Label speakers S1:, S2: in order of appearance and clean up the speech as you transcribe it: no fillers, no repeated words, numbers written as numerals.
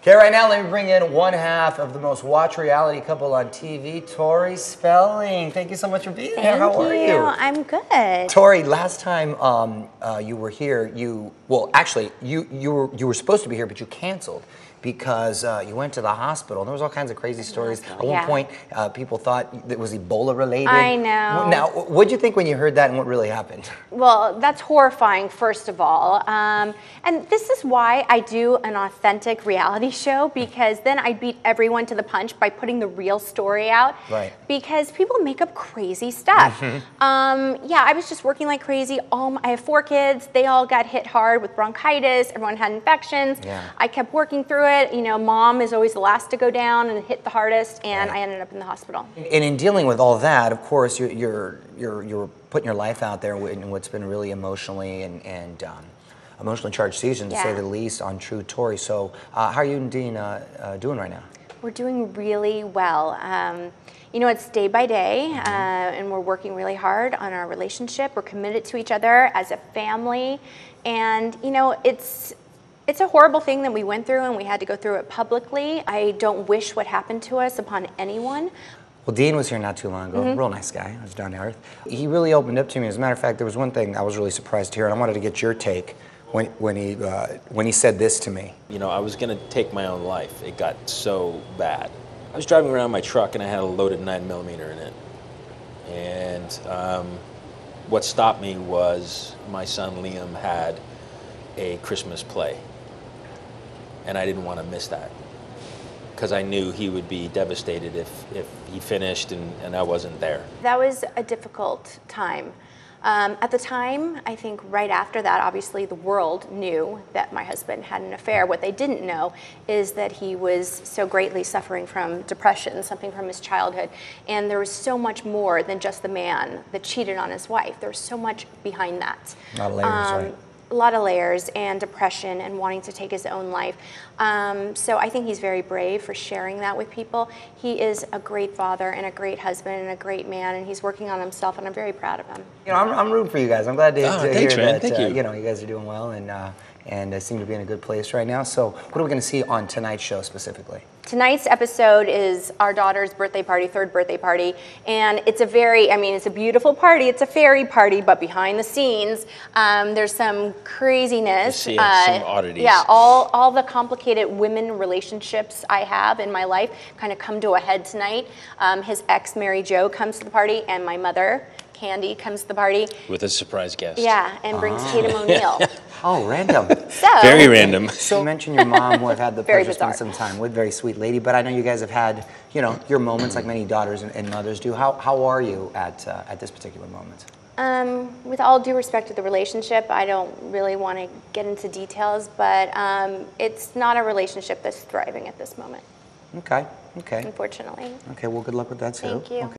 S1: Okay, right now let me bring in one half of the most watched reality couple on TV, Tori Spelling. Thank you so much for being here. How are you?
S2: I'm good.
S1: Tori, last time you were here, you were supposed to be here, but you canceled because you went to the hospital. And there was all kinds of crazy stories. At one point, people thought it was Ebola related.
S2: I know.
S1: Now, what did you think when you heard that, and what really happened?
S2: Well, that's horrifying, first of all. And this is why I do an authentic reality show, because then I beat everyone to the punch by putting the real story out.
S1: Right.
S2: Because people make up crazy stuff. Yeah, I was just working like crazy. I have 4 kids. They all got hit hard with bronchitis. Everyone had infections.
S1: Yeah.
S2: I kept working through it. You know, mom is always the last to go down and hit the hardest, and I ended up in the hospital.
S1: And in dealing with all that, of course, you're putting your life out there in what's been really emotionally and emotionally charged season, to say the least, on True Tori. So how are you and Dean doing right now?
S2: We're doing really well. You know, it's day by day, and we're working really hard on our relationship. We're committed to each other as a family, and you know, it's a horrible thing that we went through, and we had to go through it publicly. I don't wish what happened to us upon anyone.
S1: Well, Dean was here not too long ago. Real nice guy. He was down to earth. He really opened up to me. As a matter of fact, there was one thing I was really surprised to hear, and I wanted to get your take when he said this to me.
S3: You know, I was going to take my own life. It got so bad. I was driving around my truck, and I had a loaded 9mm in it. And what stopped me was my son Liam had a Christmas play. And I didn't want to miss that, because I knew he would be devastated if he finished and I wasn't there. That
S2: was a difficult time. At the time, I think right after that, obviously the world knew that my husband had an affair. What they didn't know is that he was so greatly suffering from depression, something from his childhood. And there was so much more than just the man that cheated on his wife. There was so much behind that.
S1: A lot of layers, right?
S2: A lot of layers, and depression, and wanting to take his own life. So I think he's very brave for sharing that with people. He is a great father and a great husband and a great man, and he's working on himself, and I'm very proud of him.
S1: You know, I'm rooting for you guys. I'm glad to hear that.
S3: Thank you.
S1: You know, you guys are doing well, and seem to be in a good place right now. So what are we going to see on tonight's show specifically?
S2: Tonight's episode is our daughter's birthday party, 3rd birthday party, and it's it's a beautiful party. It's a fairy party, but behind the scenes, there's some craziness.
S3: Some oddities.
S2: Yeah, all the complicated women relationships I have in my life kind of come to a head tonight. His ex, Mary Jo, comes to the party, and my mother, Candy, comes to the party.
S3: With a surprise guest.
S2: Yeah, and brings Tatum O'Neal.
S1: Oh, random.
S2: So,
S3: very random.
S1: So you mentioned your mom who I've had the
S2: Very
S1: pleasure of spending some time with, very sweet lady, but I know you guys have had, you know, your moments like many daughters and mothers do. How are you at this particular moment?
S2: With all due respect to the relationship, I don't really want to get into details, but it's not a relationship that's thriving at this moment.
S1: Okay.
S2: Unfortunately.
S1: Okay, well, good luck with that too.
S2: Thank you.
S1: Okay.